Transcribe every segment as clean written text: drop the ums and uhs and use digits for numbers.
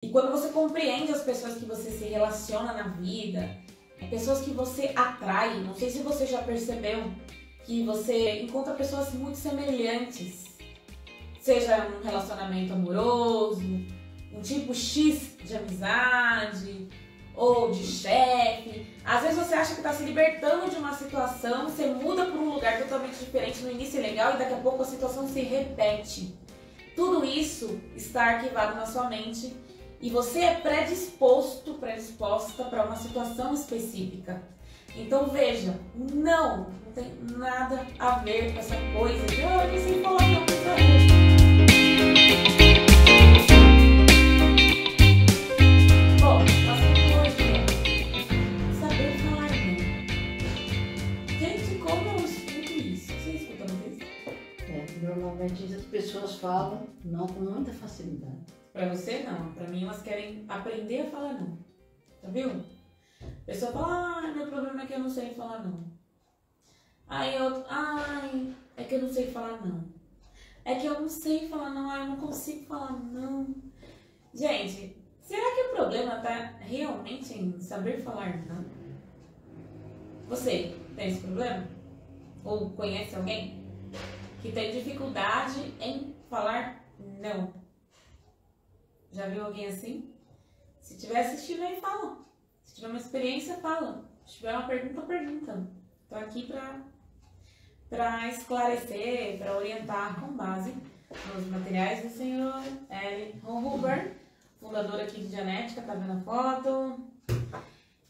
E quando você compreende as pessoas que você se relaciona na vida, pessoas que você atrai, não sei se você já percebeu que você encontra pessoas muito semelhantes, seja um relacionamento amoroso, um tipo X de amizade ou de chefe. Às vezes você acha que está se libertando de uma situação, você muda para um lugar totalmente diferente, no início é legal e daqui a pouco a situação se repete. Tudo isso está arquivado na sua mente e você é predisposta para uma situação específica. Então veja, não tem nada a ver com essa coisa de eu não sei falar não, Bom, o assunto hoje é saber falar não. Gente, como eu escuto isso? Você escuta isso? Normalmente as pessoas falam não com muita facilidade. Pra você não, pra mim elas querem aprender a falar não. Tá viu? A pessoa fala, meu problema é que eu não sei falar não. Aí eu, é que eu não sei falar não. É que eu não sei falar não, eu não consigo falar não. Gente, será que o problema tá realmente em saber falar não? Você tem esse problema? Ou conhece alguém que tem dificuldade em falar não? Já viu alguém assim? Se tiver assistindo aí, fala. Se tiver uma experiência, fala. Se tiver uma pergunta, pergunta. Tô aqui pra esclarecer, pra orientar com base nos materiais do senhor L. Ron Hubbard, fundador aqui de Dianética, tá vendo a foto?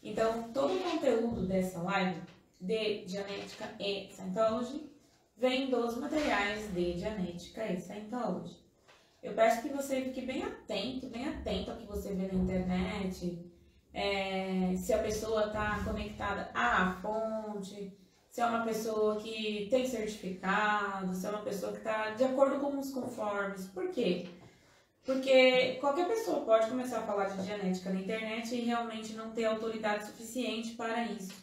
Então, todo o conteúdo dessa live de Dianética e Scientology vem dos materiais de Dianética e Scientology. Eu peço que você fique bem atento ao que você vê na internet, se a pessoa está conectada à fonte, se é uma pessoa que tem certificado, se é uma pessoa que está de acordo com os conformes. Por quê? Porque qualquer pessoa pode começar a falar de genética na internet e realmente não ter autoridade suficiente para isso.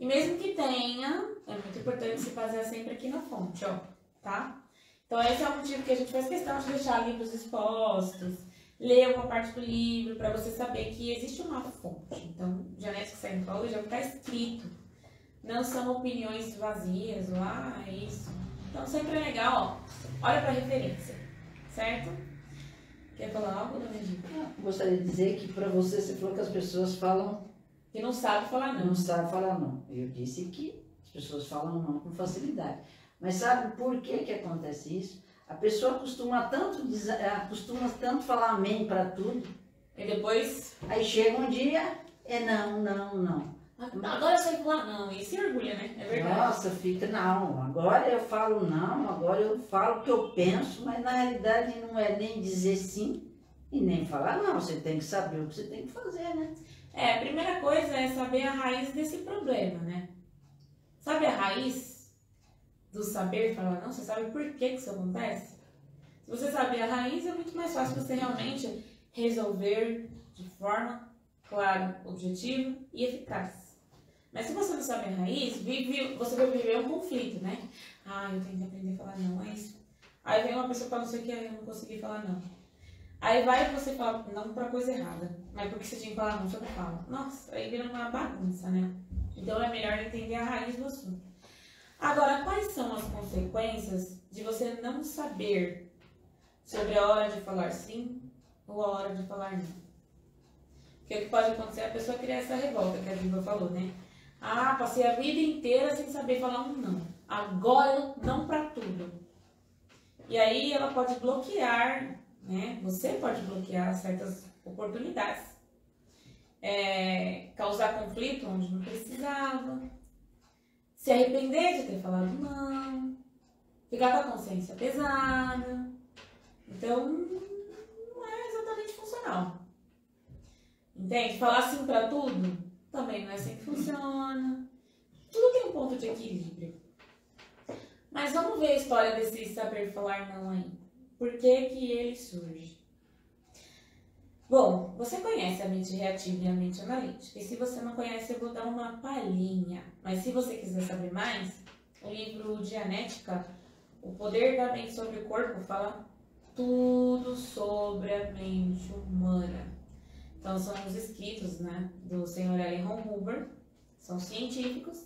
E mesmo que tenha, é muito importante se basear sempre aqui na fonte, ó, tá? Então esse é o motivo que a gente faz questão de deixar livros expostos, ler uma parte do livro para você saber que existe uma fonte. Então, Dianética e Scientology já está escrito. Não são opiniões vazias, ou é isso. Então sempre é legal, ó, olha para a referência, certo? Quer falar algo, dona Edith? Gostaria de dizer que para você falou que as pessoas falam... Que não sabe falar não. Não sabe falar não. Eu disse que as pessoas falam não com facilidade. Mas sabe por que acontece isso? A pessoa costuma tanto falar amém para tudo. E depois? Aí chega um dia, não. Agora eu sei falar não. E se orgulha, né? É verdade. Nossa, fica não. Agora eu falo não, agora eu falo o que eu penso, mas na realidade não é nem dizer sim e nem falar não. Você tem que saber o que você tem que fazer, né? A primeira coisa é saber a raiz desse problema, né? Sabe a raiz do saber falar não? Você sabe por que isso acontece? Se você saber a raiz, é muito mais fácil você realmente resolver de forma clara, objetiva e eficaz. Mas se você não sabe a raiz, você vai viver um conflito, né? Eu tenho que aprender a falar não, é isso. Aí vem uma pessoa e fala, não sei o que, eu não consegui falar não. Aí vai você falar não pra coisa errada, mas porque você tinha que falar não, você não fala. Nossa, aí vira uma bagunça, né? Então é melhor entender a raiz do assunto. Agora, quais são as consequências de você não saber sobre a hora de falar sim ou a hora de falar não? Porque o que pode acontecer é a pessoa criar essa revolta que a Viva falou, né? Passei a vida inteira sem saber falar um não. Agora não pra tudo. E aí ela pode bloquear, né? Você pode bloquear certas oportunidades. Causar conflito onde não precisava. Se arrepender de ter falado não. Ficar com a consciência pesada. Então, não é exatamente funcional. Entende? Falar sim pra tudo também não é assim que funciona. Tudo tem um ponto de equilíbrio. Mas vamos ver a história desse saber falar não aí. Por que que ele surge? Bom, você conhece a mente reativa e a mente analítica. E se você não conhece, eu vou dar uma palhinha. Mas se você quiser saber mais, o livro Dianética, O Poder da Mente sobre o Corpo, fala tudo sobre a mente humana. Então, são os escritos, né, do Sr. L. Ron Hubbard, são científicos,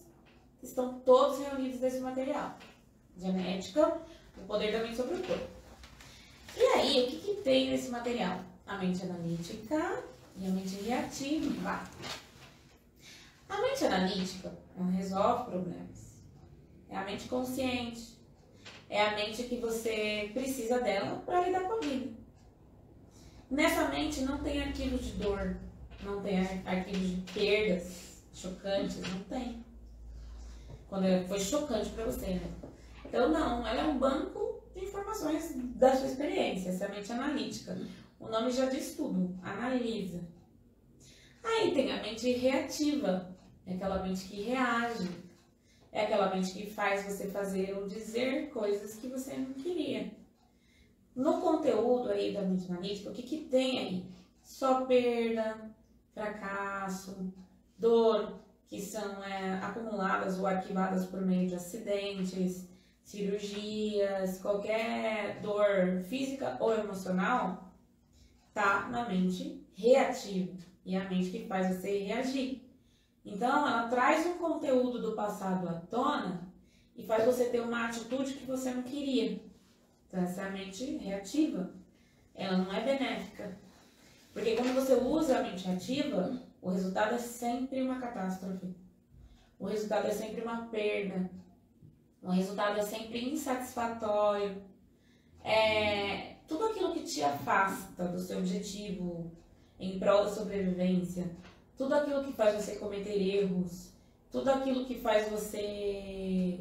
que estão todos reunidos nesse material. Genética, o poder da mente sobre o corpo. E aí, o que tem nesse material? A mente analítica e a mente reativa. A mente analítica, ela resolve problemas. É a mente consciente. É a mente que você precisa dela para lidar com a vida. Nessa mente não tem arquivos de dor, não tem arquivos de perdas chocantes, não tem. Quando foi chocante para você, né? Então não, ela é um banco de informações da sua experiência, essa é a mente analítica. O nome já diz tudo, analisa. Aí tem a mente reativa, é aquela mente que reage, é aquela mente que faz você fazer ou dizer coisas que você não queria. No conteúdo aí da mente analítica, o que tem aí? Só perda, fracasso, dor, que são acumuladas ou arquivadas por meio de acidentes, cirurgias, qualquer dor física ou emocional, tá na mente reativa. E é a mente que faz você reagir. Então, ela traz um conteúdo do passado à tona e faz você ter uma atitude que você não queria. Então, essa é a mente reativa. Ela não é benéfica. Porque quando você usa a mente reativa, o resultado é sempre uma catástrofe. O resultado é sempre uma perda. O resultado é sempre insatisfatório. Tudo aquilo que te afasta do seu objetivo em prol da sobrevivência, tudo aquilo que faz você cometer erros, tudo aquilo que faz você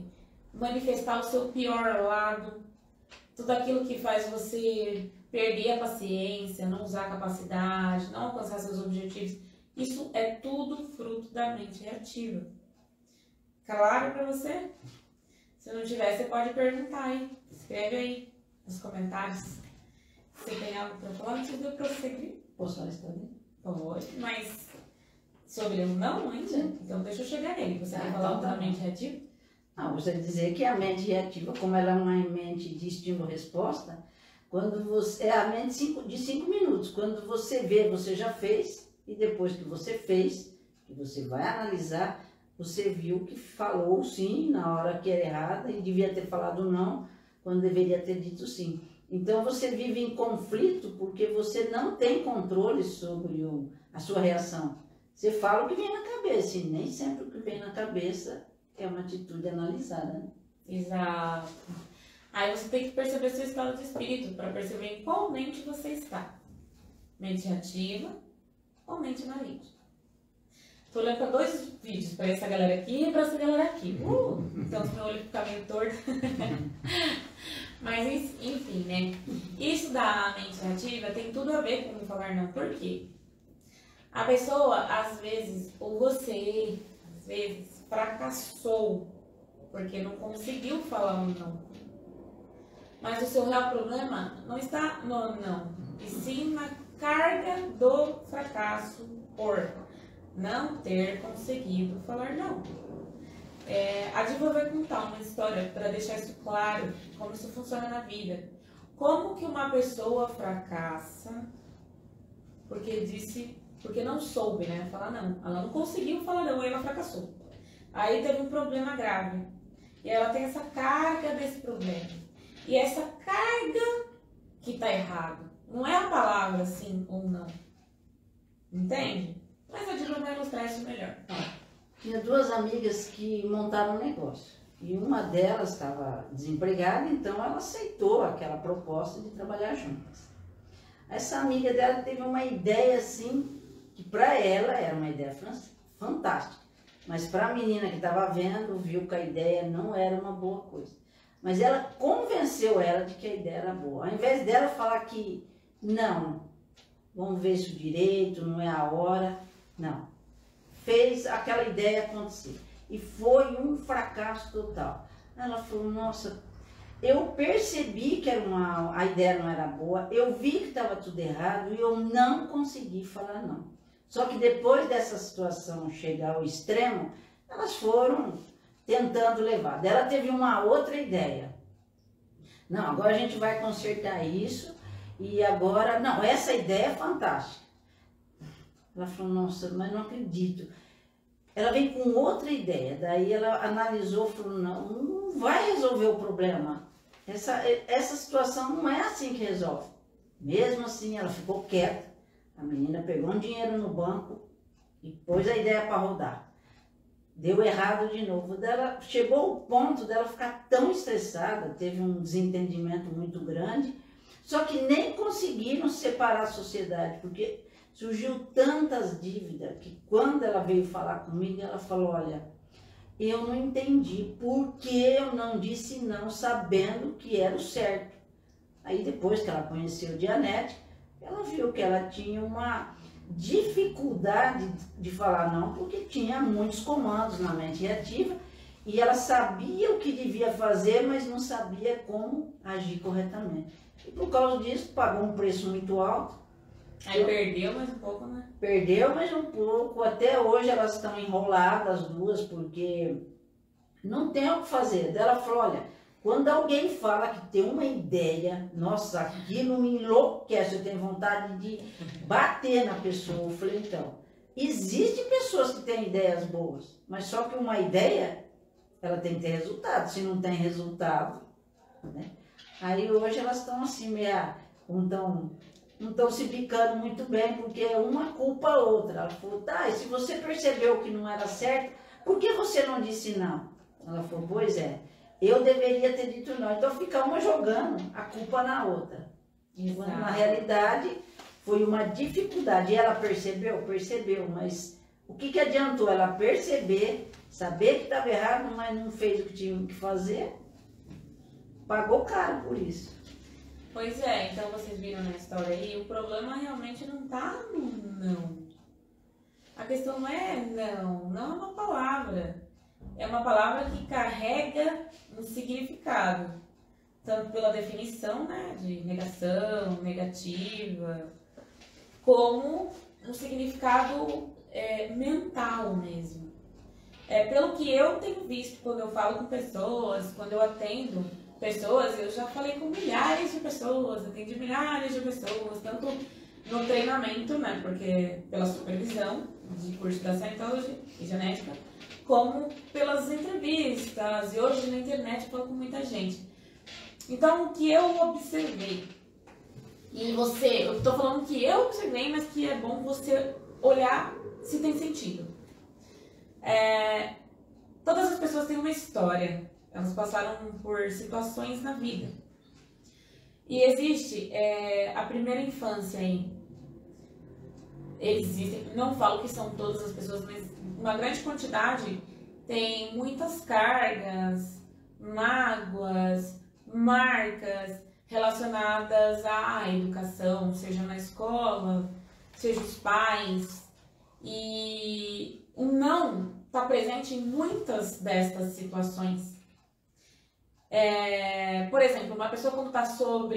manifestar o seu pior lado, tudo aquilo que faz você perder a paciência, não usar a capacidade, não alcançar seus objetivos, isso é tudo fruto da mente reativa. Claro para você? Se não tiver, você pode perguntar aí. Escreve aí nos comentários. Você tem algo para falar antes de eu prosseguir? Posso responder? Pode, mas sobre o não ainda? Então deixa eu chegar nele. Você quer falar da mente reativa? Não, você dizer que a mente reativa, como ela é uma mente de estímulo-resposta, quando você, é a mente de 5 minutos. Quando você vê, você já fez, e depois que você fez, que você vai analisar, você viu que falou sim na hora que era errada e devia ter falado não, quando deveria ter dito sim. Então você vive em conflito porque você não tem controle sobre a sua reação. Você fala o que vem na cabeça e nem sempre o que vem na cabeça é uma atitude analisada, né? Exato. Aí você tem que perceber seu estado de espírito para perceber em qual mente você está. Mente reativa ou mente analítica. Tô olhando para 2 vídeos, para essa galera aqui e para essa galera aqui. Então se meu olho ficar meio torto. Mas enfim, né? Isso da mente reativa tem tudo a ver com falar não. Por quê? A pessoa, às vezes, ou você, às vezes, fracassou porque não conseguiu falar um não. Mas o seu real problema não está no não, e sim na carga do fracasso por não ter conseguido falar não. A Diva vai contar uma história para deixar isso claro, como isso funciona na vida. Como que uma pessoa fracassa porque não soube, né, falar não. Ela não conseguiu falar não e ela fracassou. Aí teve um problema grave. E ela tem essa carga desse problema. E essa carga que tá errado. Não é a palavra sim ou não. Entende? Mas a Diva vai ilustrar isso melhor. Tinha 2 amigas que montaram um negócio. E uma delas estava desempregada, então ela aceitou aquela proposta de trabalhar juntas. Essa amiga dela teve uma ideia assim, que para ela era uma ideia fantástica. Mas para a menina que estava vendo, viu que a ideia não era uma boa coisa. Mas ela convenceu ela de que a ideia era boa. Ao invés dela falar que não, vamos ver isso direito, não é a hora, não. Fez aquela ideia acontecer. E foi um fracasso total. Ela falou, nossa, eu percebi que a ideia não era boa, eu vi que estava tudo errado e eu não consegui falar não. Só que depois dessa situação chegar ao extremo, elas foram tentando levar. Ela teve uma outra ideia. Não, agora a gente vai consertar isso e agora, não, essa ideia é fantástica. Ela falou, nossa, mas não acredito. Ela veio com outra ideia, daí ela analisou, falou, não vai resolver o problema. Essa situação não é assim que resolve. Mesmo assim, ela ficou quieta. A menina pegou um dinheiro no banco e pôs a ideia para rodar. Deu errado de novo. Dela, chegou o ponto dela ficar tão estressada, teve um desentendimento muito grande, só que nem conseguiram separar a sociedade, porque surgiu tantas dívidas que quando ela veio falar comigo, ela falou, olha, eu não entendi por que eu não disse não, sabendo que era o certo. Aí depois que ela conheceu Dianete, ela viu que ela tinha uma dificuldade de falar não, porque tinha muitos comandos na mente ativa e ela sabia o que devia fazer, mas não sabia como agir corretamente. E por causa disso, pagou um preço muito alto. Aí perdeu mais um pouco, né? Perdeu mais um pouco. Até hoje elas estão enroladas as duas, porque não tem o que fazer. Ela falou, olha, quando alguém fala que tem uma ideia, nossa, aquilo me enlouquece, eu tenho vontade de bater na pessoa. Eu falei, então, existem pessoas que têm ideias boas, mas só que uma ideia, ela tem que ter resultado. Se não tem resultado, né? Aí hoje elas estão assim, meia, não estão se picando muito bem, porque uma culpa a outra. Ela falou, tá, e se você percebeu que não era certo, por que você não disse não? Ela falou, pois é, eu deveria ter dito não. Então fica uma jogando a culpa na outra. Enquanto na realidade foi uma dificuldade. E ela percebeu? Percebeu, mas o que adiantou ela perceber, saber que estava errado, mas não fez o que tinha que fazer? Pagou caro por isso. Pois é, então vocês viram na história aí, o problema realmente não tá no não. A questão não é não, não é uma palavra. É uma palavra que carrega um significado. Tanto pela definição, né, de negação, negativa, como um significado mental mesmo. Pelo que eu tenho visto quando eu falo com pessoas, quando eu atendo pessoas, eu já falei com milhares de pessoas, atendi milhares de pessoas, tanto no treinamento, né, porque pela supervisão de curso da Scientology e genética, como pelas entrevistas, e hoje na internet eu falo com muita gente. Então, o que eu observei, e eu estou falando que eu observei, mas que é bom você olhar se tem sentido. Todas as pessoas têm uma história. Elas passaram por situações na vida. E existe a primeira infância aí. Existem, não falo que são todas as pessoas, mas uma grande quantidade tem muitas cargas, mágoas, marcas relacionadas à educação, seja na escola, seja os pais. E o não está presente em muitas destas situações. Por exemplo, uma pessoa quando está sob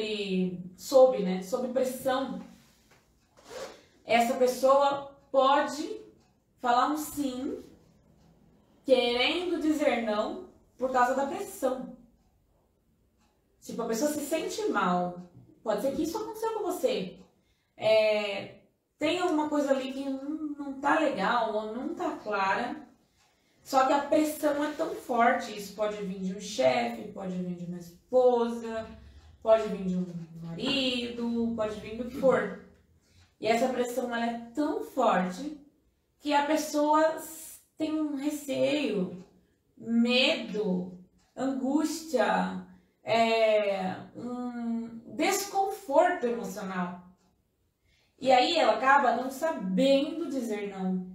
pressão, essa pessoa pode falar um sim, querendo dizer não, por causa da pressão. Tipo, a pessoa se sente mal. Pode ser que isso aconteceu com você. Tem alguma coisa ali que não tá legal ou não tá clara. Só que a pressão é tão forte. Isso pode vir de um chefe, pode vir de uma esposa, pode vir de um marido, pode vir do que for. E essa pressão ela é tão forte que a pessoa tem um receio, medo, angústia, um desconforto emocional. E aí ela acaba não sabendo dizer não.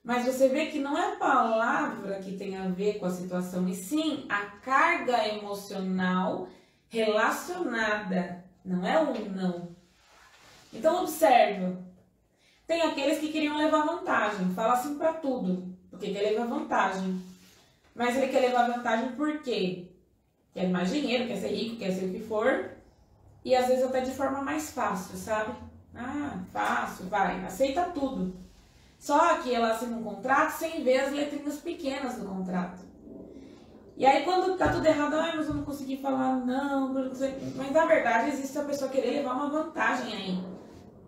Mas você vê que não é a palavra que tem a ver com a situação, e sim a carga emocional relacionada. Não é um não. Então observe. Tem aqueles que queriam levar vantagem. Fala assim pra tudo. Porque quer levar vantagem. Mas ele quer levar vantagem por quê? Quer mais dinheiro, quer ser rico, quer ser o que for. E às vezes até de forma mais fácil, sabe? Fácil, vai, aceita tudo. Só que ela assina um contrato sem ver as letrinhas pequenas do contrato. E aí quando tá tudo errado, ai, mas eu não consegui falar não, mas na verdade existe a pessoa querer levar uma vantagem aí,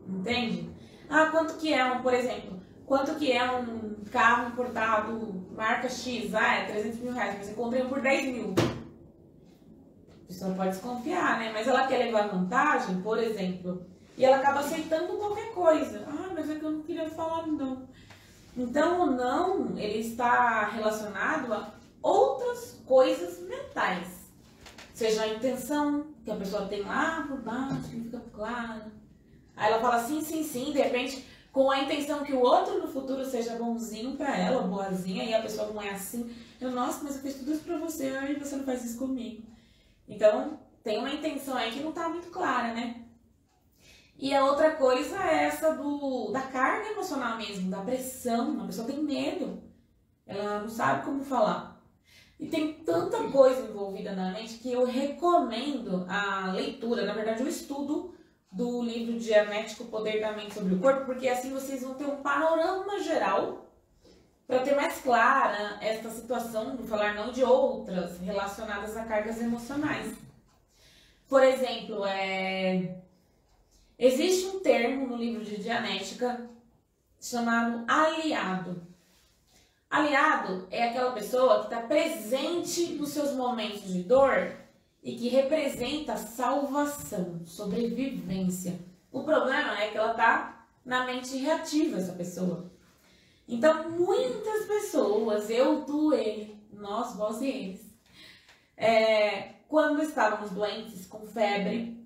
entende? Ah, quanto que é por exemplo, quanto que é um carro importado, marca X, é 300 mil reais, mas eu comprei um por 10 mil. A pessoa pode desconfiar, né? Mas ela quer levar vantagem, por exemplo, e ela acaba aceitando qualquer coisa. Ah, mas é que eu não queria falar não. Então o não, ele está relacionado a outras coisas mentais. Seja a intenção que a pessoa tem lá por baixo, que não fica claro. Aí ela fala sim, sim, sim, de repente, com a intenção que o outro no futuro seja bonzinho pra ela, boazinha, e a pessoa não é assim. Nossa, mas eu fiz tudo isso pra você, aí você não faz isso comigo. Então, tem uma intenção aí que não tá muito clara, né? E a outra coisa é essa da carga emocional mesmo, da pressão. A pessoa tem medo, ela não sabe como falar. E tem tanta coisa envolvida na mente que eu recomendo a leitura, na verdade o estudo do livro Dianético, o Poder da Mente sobre o Corpo, porque assim vocês vão ter um panorama geral para ter mais clara esta situação de falar não de outras relacionadas a cargas emocionais. Por exemplo, existe um termo no livro de Dianética chamado aliado. Aliado é aquela pessoa que está presente nos seus momentos de dor e que representa salvação, sobrevivência. O problema é que ela está na mente reativa, essa pessoa. Então, muitas pessoas, eu, tu, ele, nós, vós e eles, quando estávamos doentes, com febre,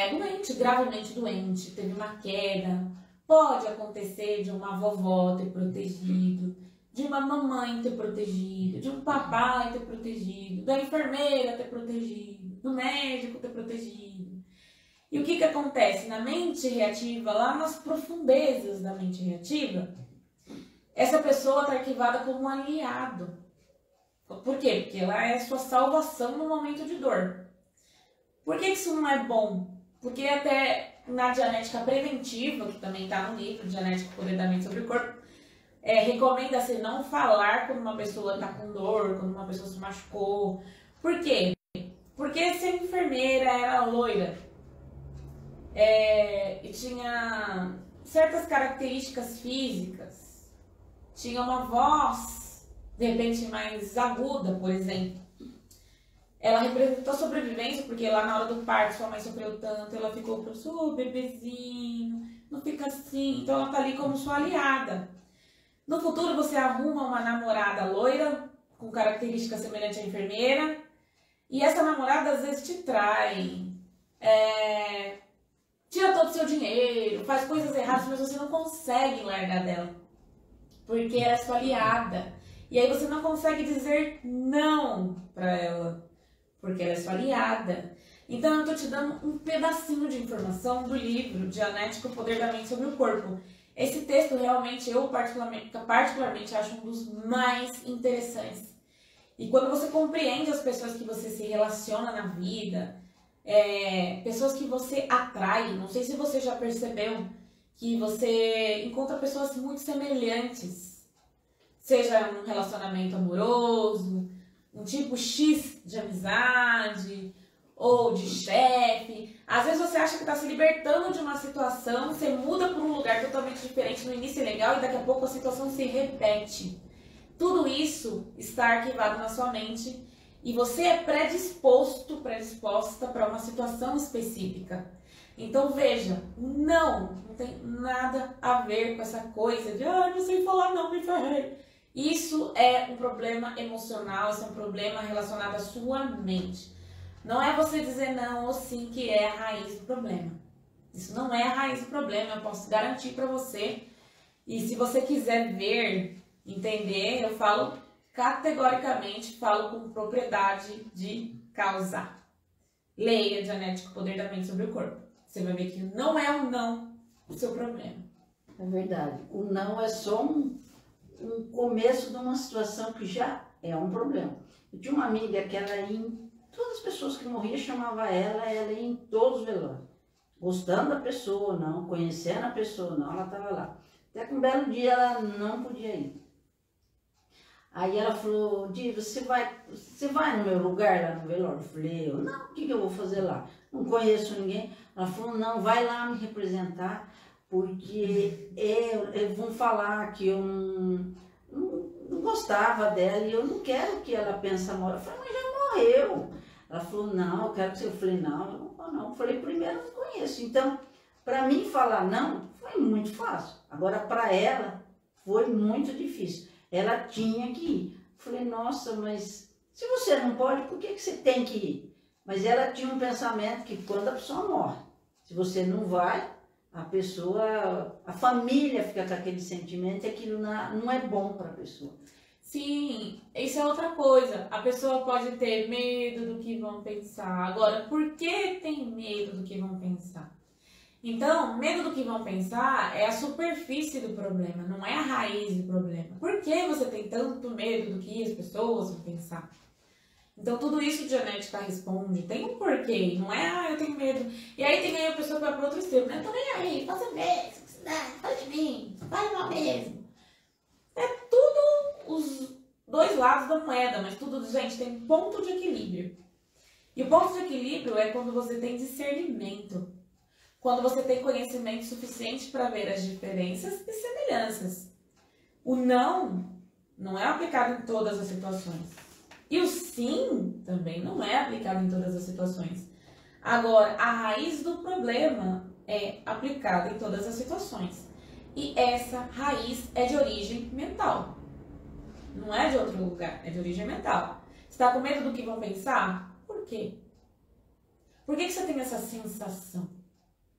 doente, gravemente doente, teve uma queda, pode acontecer de uma vovó ter protegido, de uma mamãe ter protegido, de um papai ter protegido, da enfermeira ter protegido, do médico ter protegido. E o que acontece? Na mente reativa, lá nas profundezas da mente reativa, essa pessoa está arquivada como um aliado. Por quê? Porque ela é sua salvação no momento de dor. Por que isso não é bom? Porque até na Dianética Preventiva, que também está no livro Dianética, Poder da Mente sobre o Corpo, recomenda-se não falar quando uma pessoa está com dor, quando uma pessoa se machucou. Por quê? Porque se a enfermeira era loira e tinha certas características físicas, tinha uma voz, de repente, mais aguda, por exemplo, ela representou sobrevivência, porque lá na hora do parto sua mãe sofreu tanto, ela ficou para o bebezinho, não fica assim, então ela tá ali como sua aliada. No futuro você arruma uma namorada loira, com características semelhantes à enfermeira, e essa namorada às vezes te trai, tira todo o seu dinheiro, faz coisas erradas, mas você não consegue largar dela, porque ela é sua aliada. E aí você não consegue dizer não para ela, porque ela é sua aliada. Então eu tô te dando um pedacinho de informação do livro Dianética, o Poder da Mente sobre o Corpo. Esse texto realmente eu particularmente acho um dos mais interessantes. E quando você compreende as pessoas que você se relaciona na vida, pessoas que você atrai, não sei se você já percebeu que você encontra pessoas muito semelhantes, seja um relacionamento amoroso, um tipo X de amizade ou de chefe. Às vezes você acha que está se libertando de uma situação, você muda para um lugar totalmente diferente, no início é legal e daqui a pouco a situação se repete. Tudo isso está arquivado na sua mente e você é predisposta para uma situação específica. Então veja, não tem nada a ver com essa coisa de não sei falar não, me ferrei. Isso é um problema emocional, isso é um problema relacionado à sua mente. Não é você dizer não ou sim que é a raiz do problema. Isso não é a raiz do problema, eu posso garantir para você. E se você quiser ver, entender, eu falo categoricamente, falo com propriedade de causa. Leia Dianética, o Poder da Mente sobre o Corpo. Você vai ver que não é um não o seu problema. É verdade. O não é só um começo de uma situação que já é um problema. Eu tinha uma amiga que ela ia em todas as pessoas que morriam chamava ela ia em todos os velórios. Gostando da pessoa, não, conhecendo a pessoa, não, ela estava lá. Até que um belo dia ela não podia ir. Aí ela falou, Di, você vai no meu lugar lá no velório? Eu falei, não, o que eu vou fazer lá? Não conheço ninguém. Ela falou, não, vai lá me representar, porque vão falar que eu não gostava dela e eu não quero que ela pense a morte. Eu falei, mas já morreu. Ela falou, não, eu quero que você... Eu falei, não, eu não vou não. Eu falei, primeiro eu não conheço. Então, para mim falar não, foi muito fácil. Agora, para ela, foi muito difícil. Ela tinha que ir. Eu falei, nossa, mas se você não pode, por que você tem que ir? Mas ela tinha um pensamento que quando a pessoa morre, se você não vai, a família fica com aquele sentimento e aquilo não é bom para a pessoa. Sim, isso é outra coisa. A pessoa pode ter medo do que vão pensar. Agora, por que tem medo do que vão pensar? Então, medo do que vão pensar é a superfície do problema, não é a raiz do problema. Por que você tem tanto medo do que as pessoas vão pensar? Então, tudo isso Dianética responde. Tem um porquê, não é, eu tenho medo. E aí tem aí a pessoa que vai para outro extremo, né? Eu tô nem aí, faça mesmo, fala de mim, fala mal mesmo. É tudo os dois lados da moeda, mas tudo, gente, tem um ponto de equilíbrio. E o ponto de equilíbrio é quando você tem discernimento. Quando você tem conhecimento suficiente para ver as diferenças e semelhanças. O não é aplicado em todas as situações. E o sim também não é aplicado em todas as situações. Agora, a raiz do problema é aplicada em todas as situações. E essa raiz é de origem mental. Não é de outro lugar, é de origem mental. Você está com medo do que vão pensar? Por quê? Por que você tem essa sensação?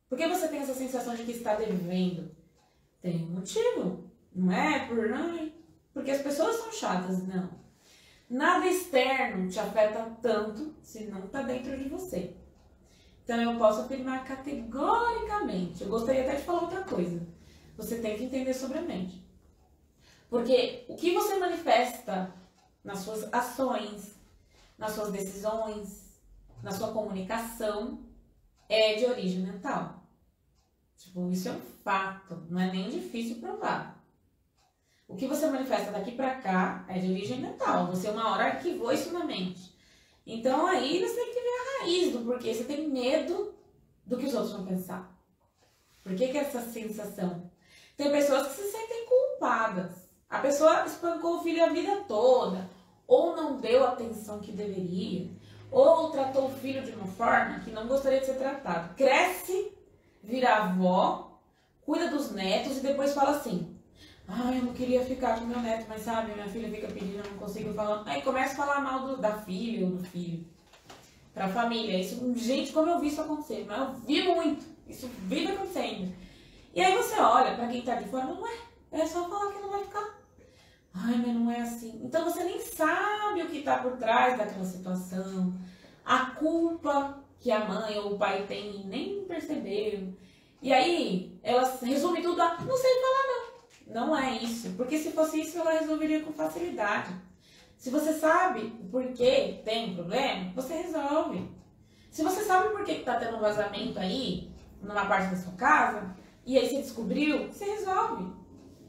Por que você tem essa sensação de que está devendo? Tem um motivo. Não é porque as pessoas são chatas, não. Nada externo te afeta tanto se não está dentro de você. Então eu posso afirmar categoricamente. Eu gostaria até de falar outra coisa. Você tem que entender sobre a mente. Porque o que você manifesta nas suas ações, nas suas decisões, na sua comunicação, é de origem mental. Tipo, isso é um fato, não é nem difícil provar. O que você manifesta daqui pra cá é de origem mental. Você uma hora arquivou isso na mente. Então aí você tem que ver a raiz do porquê você tem medo do que os outros vão pensar. Por que é essa sensação? Tem pessoas que se sentem culpadas. A pessoa espancou o filho a vida toda, ou não deu a atenção que deveria, ou tratou o filho de uma forma que não gostaria de ser tratado. Cresce, vira avó, cuida dos netos e depois fala assim: ah, eu não queria ficar com meu neto, mas sabe, minha filha fica pedindo, eu não consigo falar. Aí começa a falar mal da filha ou do filho pra família. Isso, gente, como eu vi isso acontecer, mas eu vi muito, isso vive acontecendo. E aí você olha pra quem tá de fora, não é só falar que não vai ficar. Ai, mas não é assim. Então você nem sabe o que tá por trás daquela situação. A culpa que a mãe ou o pai tem e nem perceberam. E aí, ela resume tudo a não sei falar não. Não é isso. Porque se fosse isso, ela resolveria com facilidade. Se você sabe o porquê tem problema, você resolve. Se você sabe por que tá tendo um vazamento aí, numa parte da sua casa, e aí você descobriu, você resolve.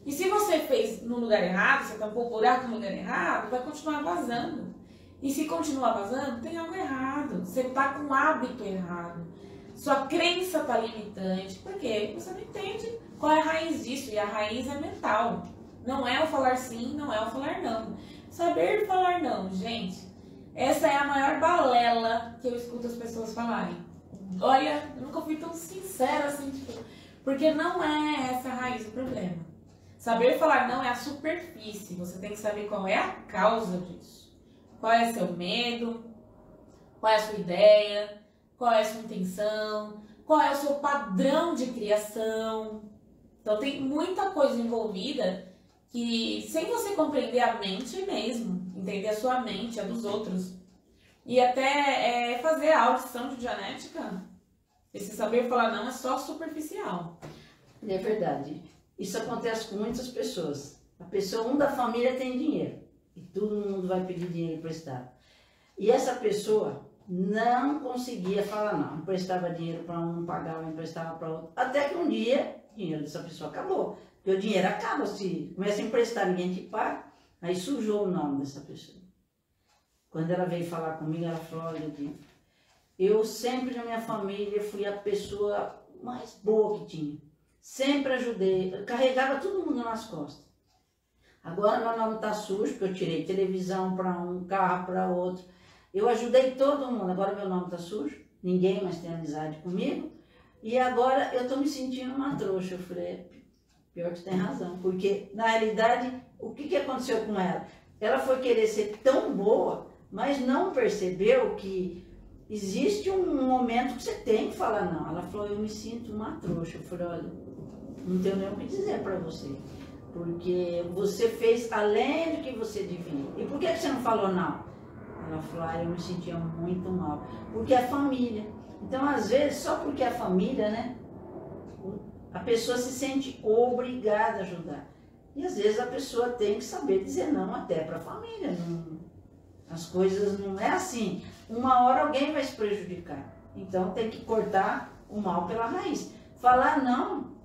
E se você fez no lugar errado, você tampou o buraco no lugar errado, vai continuar vazando. E se continuar vazando, tem algo errado. Você está com um hábito errado. Sua crença está limitante. Por quê? Você não entende qual é a raiz disso. E a raiz é mental. Não é o falar sim, não é o falar não. Saber falar não, gente. Essa é a maior balela que eu escuto as pessoas falarem. Olha, eu nunca fui tão sincera assim, tipo, porque não é essa a raiz do problema. Saber falar não é a superfície. Você tem que saber qual é a causa disso. Qual é seu medo? Qual é a sua ideia? Qual é a sua intenção? Qual é o seu padrão de criação? Então tem muita coisa envolvida que, sem você compreender a mente mesmo, entender a sua mente, a dos outros, e até fazer a audição de Dianética, esse saber falar não é só superficial. É verdade. Isso acontece com muitas pessoas. A pessoa, da família tem dinheiro. E todo mundo vai pedir dinheiro emprestado. E essa pessoa não conseguia falar não. Emprestava dinheiro para um, pagava, emprestava para outro. Até que um dia, o dinheiro dessa pessoa acabou. Porque o dinheiro acaba. Se começa a emprestar, ninguém te paga. Aí sujou o nome dessa pessoa. Quando ela veio falar comigo, ela falou, olha, Dito, eu sempre na minha família fui a pessoa mais boa que tinha. Sempre ajudei, eu carregava todo mundo nas costas. Agora meu nome está sujo, porque eu tirei televisão para um, carro para outro. Eu ajudei todo mundo, agora meu nome está sujo, ninguém mais tem amizade comigo. E agora eu estou me sentindo uma trouxa. Eu falei, pior que você tem razão, porque na realidade, o que aconteceu com ela? Ela foi querer ser tão boa, mas não percebeu que existe um momento que você tem que falar não. Ela falou, eu me sinto uma trouxa. Eu falei, olha, não tenho nem o que dizer para você, porque você fez além do que você devia. E por que você não falou não? Ela falou, eu me sentia muito mal, porque é família. Então, às vezes, só porque é família, né, a pessoa se sente obrigada a ajudar. E às vezes a pessoa tem que saber dizer não até para a família. Não, as coisas não é assim. Uma hora alguém vai se prejudicar. Então tem que cortar o mal pela raiz. Falar não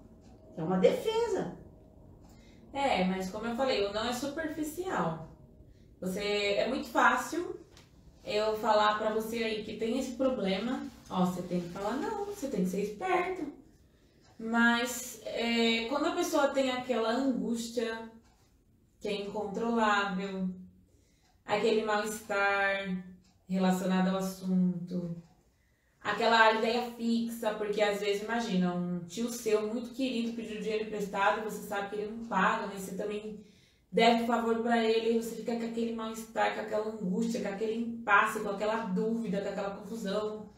é uma defesa. Mas como eu falei, o não é superficial. É muito fácil eu falar pra você aí que tem esse problema. Ó, você tem que falar não, você tem que ser esperto. Mas quando a pessoa tem aquela angústia que é incontrolável, aquele mal-estar relacionado ao assunto, aquela ideia fixa, porque às vezes, imagina, um tio seu muito querido pediu dinheiro emprestado, você sabe que ele não paga, mas você também deve favor para ele, e você fica com aquele mal-estar, com aquela angústia, com aquele impasse, com aquela dúvida, com aquela confusão,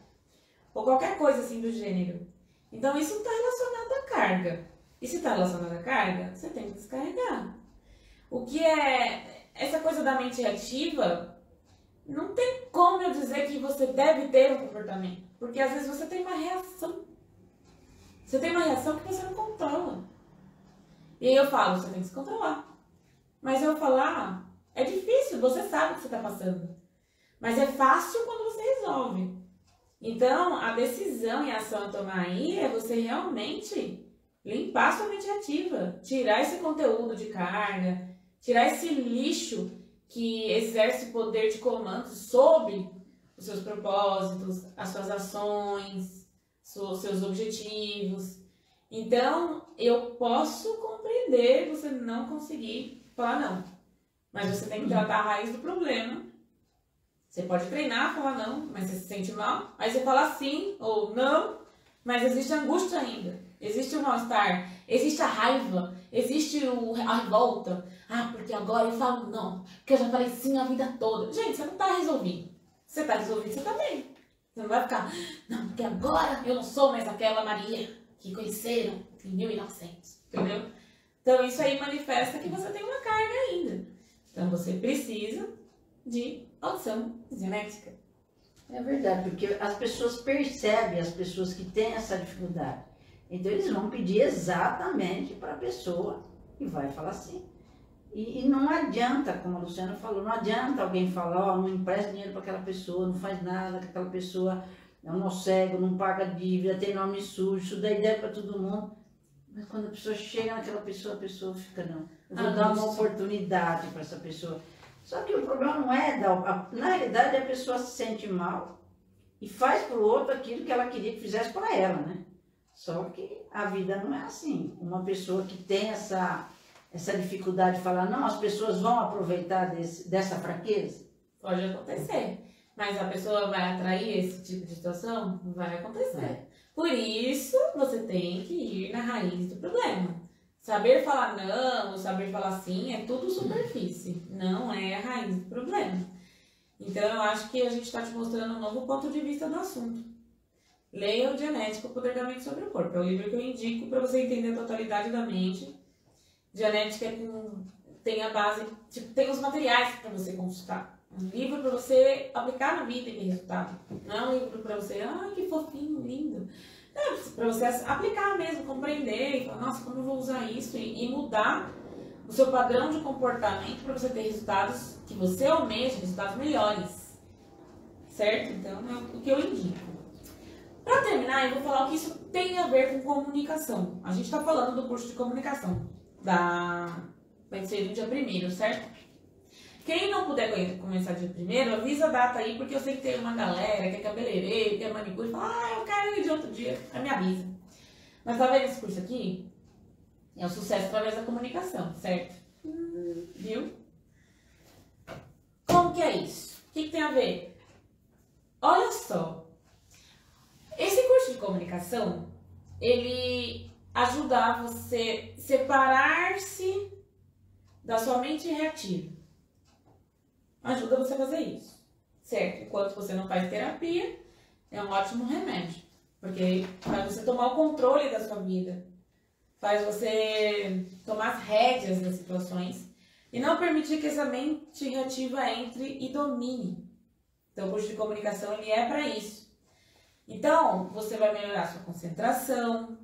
ou qualquer coisa assim do gênero. Então isso está relacionado à carga. E se está relacionado à carga, você tem que descarregar. O que é essa coisa da mente reativa, não tem como eu dizer que você deve ter um comportamento. Porque às vezes você tem uma reação. Você tem uma reação que você não controla. E aí eu falo, você tem que se controlar. Mas eu falar, é difícil, você sabe o que você está passando. Mas é fácil quando você resolve. Então, a decisão e a ação a tomar aí é você realmente limpar sua mente ativa, tirar esse conteúdo de carga, tirar esse lixo que exerce poder de comando sobre os seus propósitos, as suas ações, seus objetivos. Então, eu posso compreender você não conseguir falar não, mas você tem que tratar a raiz do problema. Você pode treinar, falar não, mas você se sente mal. Aí você fala sim ou não, mas existe angústia ainda. Existe o mal-estar, existe a raiva, existe a revolta. Porque agora eu falo não, porque eu já falei sim a vida toda. Gente, você não tá resolvido. Você tá resolvido, você tá bem. Você não vai ficar, não, porque agora eu não sou mais aquela Maria que conheceram em 1900, entendeu? Então isso aí manifesta que você tem uma carga ainda. Então você precisa de audição genética. É verdade, porque as pessoas percebem, as pessoas que têm essa dificuldade. Então eles vão pedir exatamente para a pessoa e vai falar assim. E não adianta, como a Luciana falou, não adianta alguém falar, não empresta dinheiro para aquela pessoa, não faz nada com aquela pessoa, é um cego, não paga dívida, tem nome sujo, isso dá ideia para todo mundo. Mas quando a pessoa chega naquela pessoa, a pessoa fica, não, eu vou dar uma oportunidade para essa pessoa. Só que o problema não é na realidade a pessoa se sente mal e faz para o outro aquilo que ela queria que fizesse para ela, né? Só que a vida não é assim. Uma pessoa que tem essa dificuldade de falar, não, as pessoas vão aproveitar dessa fraqueza? Pode acontecer. Mas a pessoa vai atrair esse tipo de situação? Vai acontecer. Por isso, você tem que ir na raiz do problema. Saber falar não, saber falar sim, é tudo superfície. Não é a raiz do problema. Então, eu acho que a gente está te mostrando um novo ponto de vista do assunto. Leia o Genética, o Poder da Mente sobre o Corpo. É o livro que eu indico para você entender a totalidade da mente. Genética tem a base, tem os materiais para você consultar. Um livro para você aplicar na vida e ter resultado. Não é um livro para você, que fofinho, lindo. É para você aplicar mesmo, compreender e falar, nossa, como eu vou usar isso? E mudar o seu padrão de comportamento para você ter resultados que você almeja, resultados melhores. Certo? Então, é o que eu indico. Para terminar, eu vou falar o que isso tem a ver com comunicação. A gente está falando do curso de comunicação. Vai ser no dia 1º, certo? Quem não puder começar dia 1º, avisa a data aí, porque eu sei que tem uma galera que é cabeleireiro, que é manicure, e fala, eu quero ir de outro dia, aí me avisa. Mas tá vendo esse curso aqui? É um sucesso através da comunicação, certo? Viu? Como que é isso? O que tem a ver? Olha só. Esse curso de comunicação, ele ajuda a você separar-se da sua mente reativa. Ajuda você a fazer isso, certo? Enquanto você não faz terapia, é um ótimo remédio. Porque faz você tomar o controle da sua vida. Faz você tomar as rédeas das situações. E não permitir que essa mente reativa entre e domine. Então, o curso de comunicação, ele é para isso. Então, você vai melhorar sua concentração,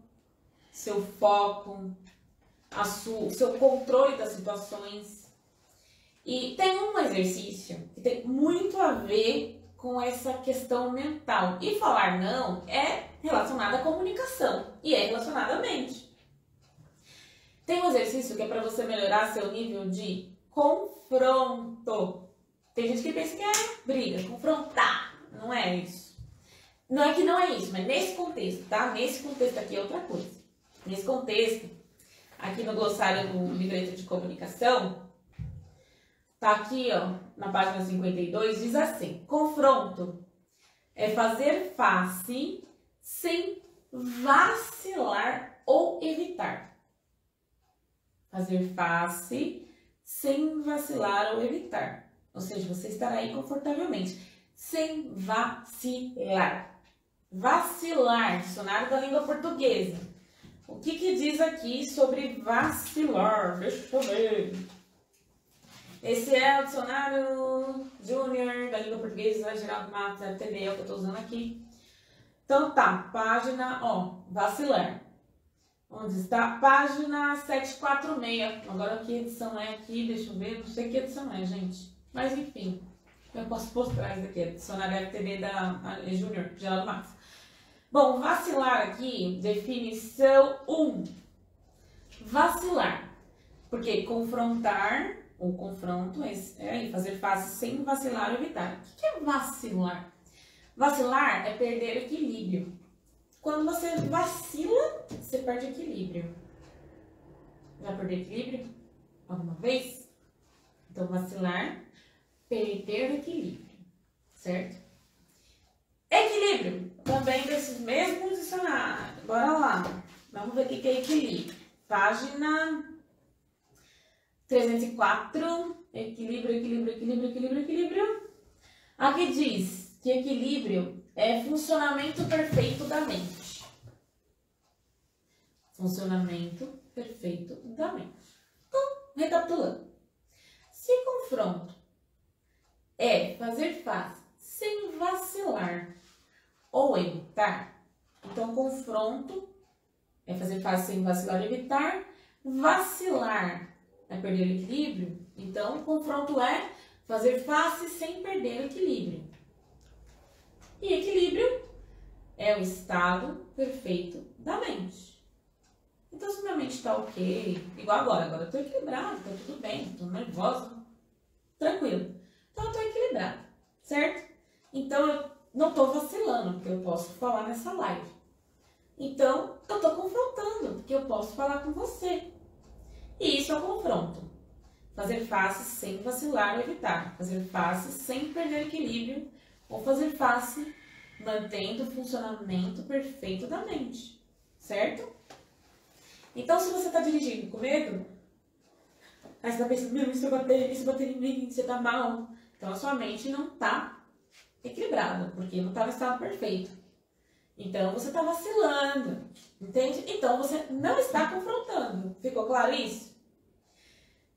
seu foco, o seu controle das situações. E tem um exercício que tem muito a ver com essa questão mental. E falar não é relacionado à comunicação e é relacionado à mente. Tem um exercício que é para você melhorar seu nível de confronto. Tem gente que pensa que é briga, confrontar. Não é isso. Não é que não é isso, mas nesse contexto, tá? Nesse contexto aqui é outra coisa. Nesse contexto, aqui no glossário do livreto de comunicação, tá aqui, ó, na página 52, diz assim: confronto é fazer face sem vacilar ou evitar. Fazer face sem vacilar ou evitar. Ou seja, você estará aí confortavelmente, sem vacilar. Vacilar, dicionário da língua portuguesa. O que diz aqui sobre vacilar? Deixa eu ver. Esse é o dicionário júnior da língua portuguesa, Geraldo Matos, FTD, é o que eu estou usando aqui. Então tá, página, ó, vacilar. Onde está? Página 746. Agora que edição é aqui, deixa eu ver, não sei que edição é, gente. Mas enfim, eu posso mostrar isso aqui, dicionário FTD da Júnior, Geraldo Matos. Bom, vacilar aqui, definição 1. Vacilar. Porque confrontar, ou confronto, é fazer face sem vacilar ou evitar. O que é vacilar? Vacilar é perder equilíbrio. Quando você vacila, você perde equilíbrio. Já perdeu equilíbrio alguma vez? Então, vacilar, perder equilíbrio, certo? Equilíbrio, também desses mesmos dicionários. Bora lá, vamos ver o que é equilíbrio. Página 304, equilíbrio. Aqui diz que equilíbrio é funcionamento perfeito da mente. Funcionamento perfeito da mente. Então, recapitulando. Se confronto é fazer face sem vacilar ou evitar, então confronto é fazer face sem vacilar ou evitar. Vacilar é perder o equilíbrio, então confronto é fazer face sem perder o equilíbrio. E equilíbrio é o estado perfeito da mente. Então, se minha mente está ok, igual agora eu estou equilibrada, está tudo bem, estou nervosa, tranquilo. Então, eu estou equilibrada, certo? Então, eu não estou vacilando, porque eu posso falar nessa live. Então, eu estou confrontando, porque eu posso falar com você. E isso é o confronto. Fazer face sem vacilar ou evitar. Fazer face sem perder equilíbrio. Ou fazer face mantendo o funcionamento perfeito da mente. Certo? Então, se você está dirigindo com medo, aí você está pensando, meu, e se eu bater em mim, você está mal. Então, a sua mente não está equilibrada, porque não está no estado perfeito. Então, você está vacilando, entende? Então, você não está confrontando. Ficou claro isso?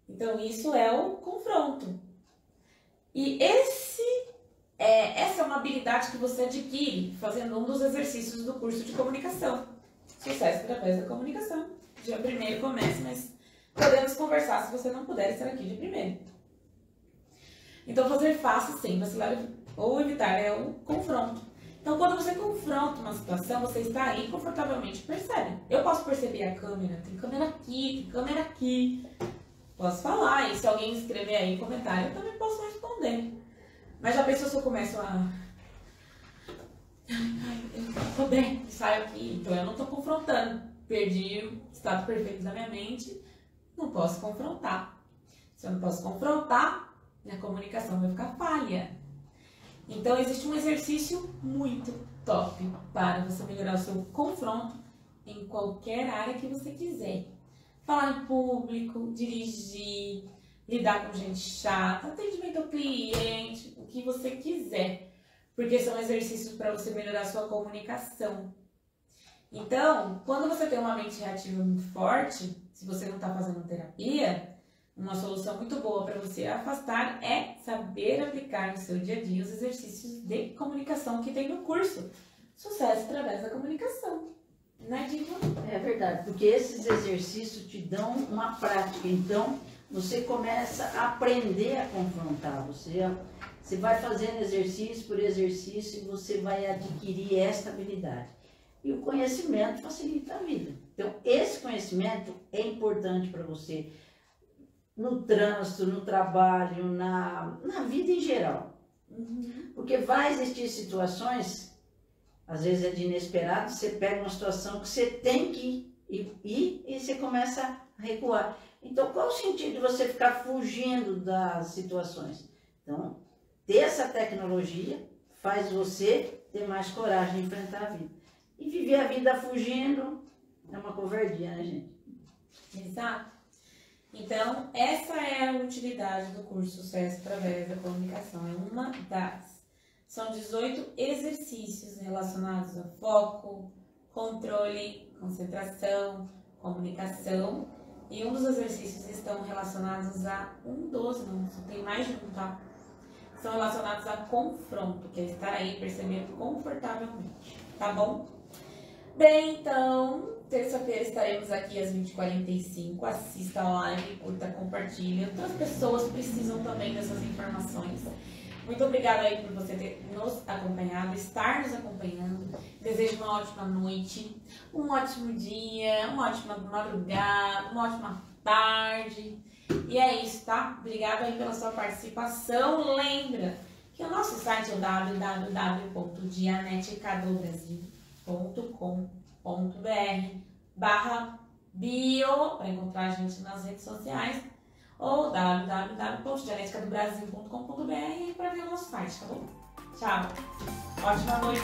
Então, isso é o confronto. E essa é uma habilidade que você adquire fazendo um dos exercícios do curso de comunicação. Sucesso através da comunicação. Dia 1º começa, mas podemos conversar se você não puder estar aqui dia 1º. Então, fazer face sem vacilar ou evitar é o confronto. Então, quando você confronta uma situação, você está aí confortavelmente, percebe. Eu posso perceber a câmera, tem câmera aqui, tem câmera aqui. Posso falar, e se alguém escrever aí comentário, eu também posso responder. Mas já pensou se eu começo a... eu tô bem, saio aqui, então eu não tô confrontando. Perdi o estado perfeito da minha mente, não posso confrontar. Se eu não posso confrontar, minha comunicação vai ficar falha. Então existe um exercício muito top para você melhorar o seu confronto em qualquer área que você quiser. Falar em público, dirigir, lidar com gente chata, atendimento ao cliente, o que você quiser. Porque são exercícios para você melhorar a sua comunicação. Então, quando você tem uma mente reativa muito forte, se você não está fazendo terapia, uma solução muito boa para você afastar é saber aplicar no seu dia a dia os exercícios de comunicação que tem no curso. Sucesso através da comunicação. Não é, Diva? É verdade, porque esses exercícios te dão uma prática. Então, você começa a aprender a confrontar. Você vai fazendo exercício por exercício e você vai adquirir esta habilidade. E o conhecimento facilita a vida. Então, esse conhecimento é importante para você no trânsito, no trabalho, na vida em geral. Porque vai existir situações, às vezes é de inesperado, você pega uma situação que você tem que ir e você começa a recuar. Então, qual o sentido de você ficar fugindo das situações? Então, ter essa tecnologia faz você ter mais coragem de enfrentar a vida. E viver a vida fugindo é uma covardia, né, gente? Exato. Então, essa é a utilidade do curso Sucesso através da comunicação. É uma das. São 18 exercícios relacionados a foco, controle, concentração, comunicação. E um dos exercícios estão relacionados a não, tem mais de um, tá? São relacionados a confronto, que é estar aí percebendo confortavelmente, tá bom? Bem, então, terça-feira estaremos aqui às 20h45. Assista a live, curta, compartilhe. Outras pessoas precisam também dessas informações. Muito obrigada aí por você ter nos acompanhado, estar nos acompanhando. Desejo uma ótima noite, um ótimo dia, uma ótima madrugada, uma ótima tarde. E é isso, tá? Obrigada aí pela sua participação. Lembra que o nosso site é o www.dianeticadobrasil.com.br/bio para encontrar a gente nas redes sociais ou www.dianeticadobrasil.com.br para ver o nosso site, tá bom? Tchau! Ótima noite!